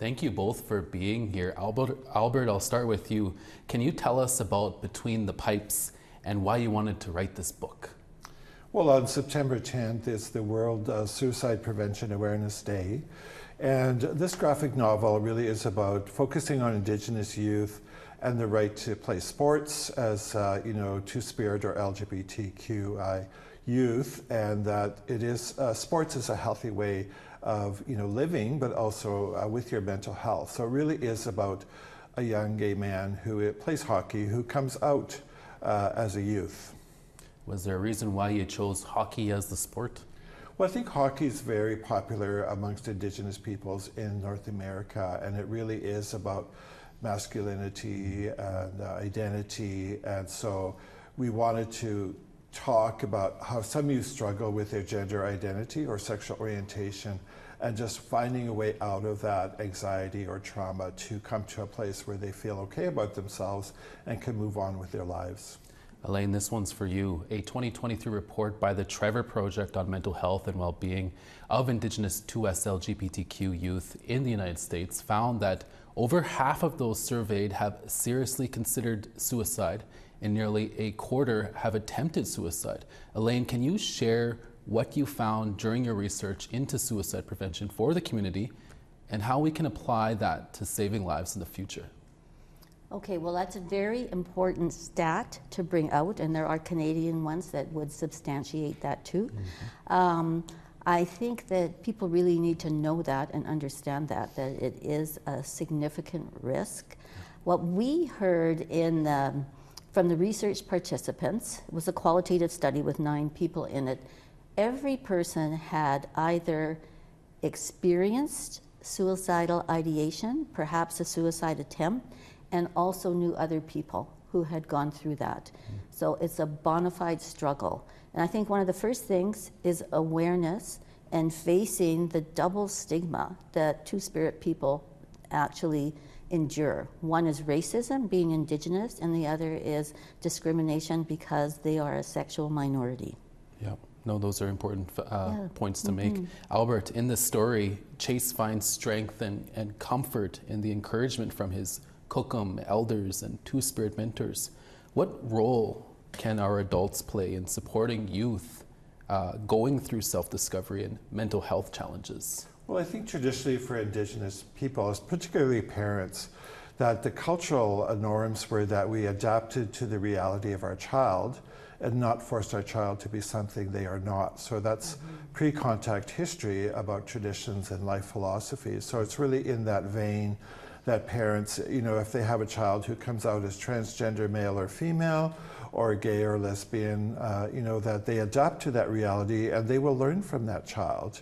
Thank you both for being here. Albert, I'll start with you. Can you tell us about Between the Pipes and why you wanted to write this book? Well, on September 10th is the World Suicide Prevention Awareness Day. And this graphic novel really is about focusing on Indigenous youth and the right to play sports as, Two-Spirit or LGBTQI youth, and that it is, sports is a healthy way of living, but also with your mental health. So it really is about a young gay man who plays hockey, who comes out as a youth. Was there a reason why you chose hockey as the sport? Well, I think hockey is very popular amongst Indigenous peoples in North America, and it really is about masculinity and identity, and so we wanted to talk about how some youth struggle with their gender identity or sexual orientation, and just finding a way out of that anxiety or trauma to come to a place where they feel okay about themselves and can move on with their lives. Elaine, this one's for you. A 2023 report by the Trevor Project on Mental Health and Well-Being of Indigenous 2S LGBTQ youth in the United States found that over half of those surveyed have seriously considered suicide, and nearly a quarter have attempted suicide. Elaine, can you share what you found during your research into suicide prevention for the community and how we can apply that to saving lives in the future? Okay, well, that's a very important stat to bring out, and there are Canadian ones that would substantiate that too. I think that people really need to know that and understand that it is a significant risk. What we heard from the research participants, it was a qualitative study with 9 people in it. Every person had either experienced suicidal ideation, perhaps a suicide attempt, and also knew other people who had gone through that. So it's a bona fide struggle. And I think one of the first things is awareness and facing the double stigma that Two-Spirit people actually endure. One is racism, being Indigenous, and the other is discrimination because they are a sexual minority. Yeah, no, those are important points to make. Albert, in this story, Chase finds strength and comfort in the encouragement from his Kokum elders and Two-Spirit mentors. What role can our adults play in supporting youth going through self-discovery and mental health challenges? Well, I think traditionally for Indigenous people, particularly parents, that the cultural norms were that we adapted to the reality of our child and not forced our child to be something they are not. So that's pre-contact history about traditions and life philosophies. So it's really in that vein that parents, if they have a child who comes out as transgender male or female, or gay or lesbian, that they adapt to that reality and they will learn from that child,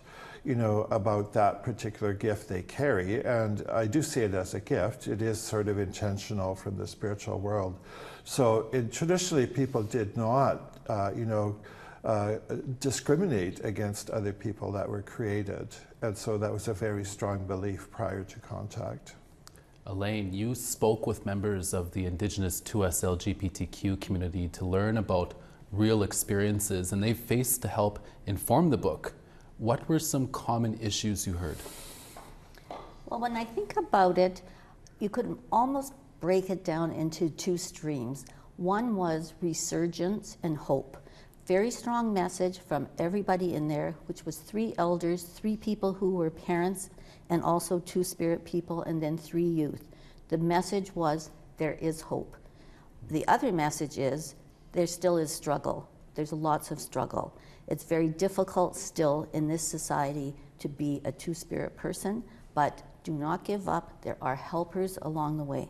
about that particular gift they carry. And I do see it as a gift. It is sort of intentional from the spiritual world. So traditionally people did not, discriminate against other people that were created. And so that was a very strong belief prior to contact. Elaine, you spoke with members of the Indigenous 2S LGBTQ community to learn about real experiences, and they faced to help inform the book. What were some common issues you heard? Well, when I think about it, you could almost break it down into 2 streams. One was resurgence and hope. Very strong message from everybody in there, which was 3 elders, 3 people who were parents, and also 2 spirit people, and then 3 youth. The message was, there is hope. The other message is, there still is struggle. There's lots of struggle. It's very difficult still in this society to be a 2-spirit person, but do not give up. There are helpers along the way.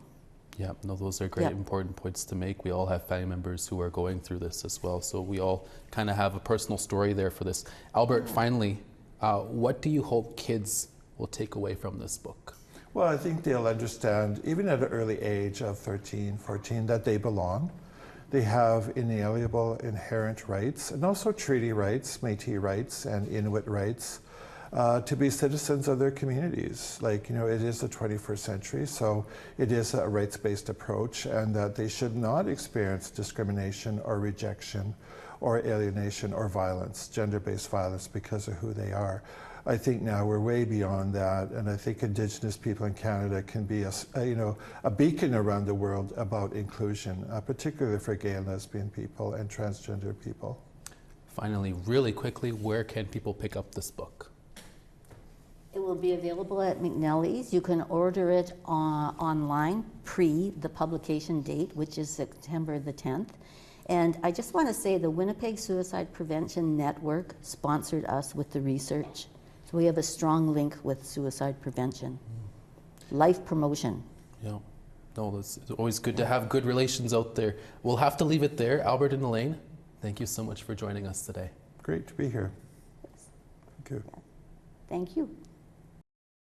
Yeah, no, those are great, important points to make. We all have family members who are going through this as well, so we all kind of have a personal story there for this. Albert, finally, what do you hope kids will take away from this book? Well, I think they'll understand, even at an early age of 13, 14, that they belong. They have inalienable inherent rights, and also treaty rights, Métis rights, and Inuit rights, to be citizens of their communities. Like, it is the 21st century, so it is a rights-based approach, and that they should not experience discrimination or rejection or alienation or violence, gender-based violence, because of who they are. I think now we're way beyond that, and I think Indigenous people in Canada can be a beacon around the world about inclusion, particularly for gay and lesbian people and transgender people. Finally, really quickly, where can people pick up this book? It will be available at McNally's. You can order it online pre the publication date, which is September the 10th. And I just want to say the Winnipeg Suicide Prevention Network sponsored us with the research. So we have a strong link with suicide prevention. Life promotion. Yeah. No, it's always good to have good relations out there. We'll have to leave it there. Albert and Elaine, thank you so much for joining us today. Great to be here. Thank you. Thank you.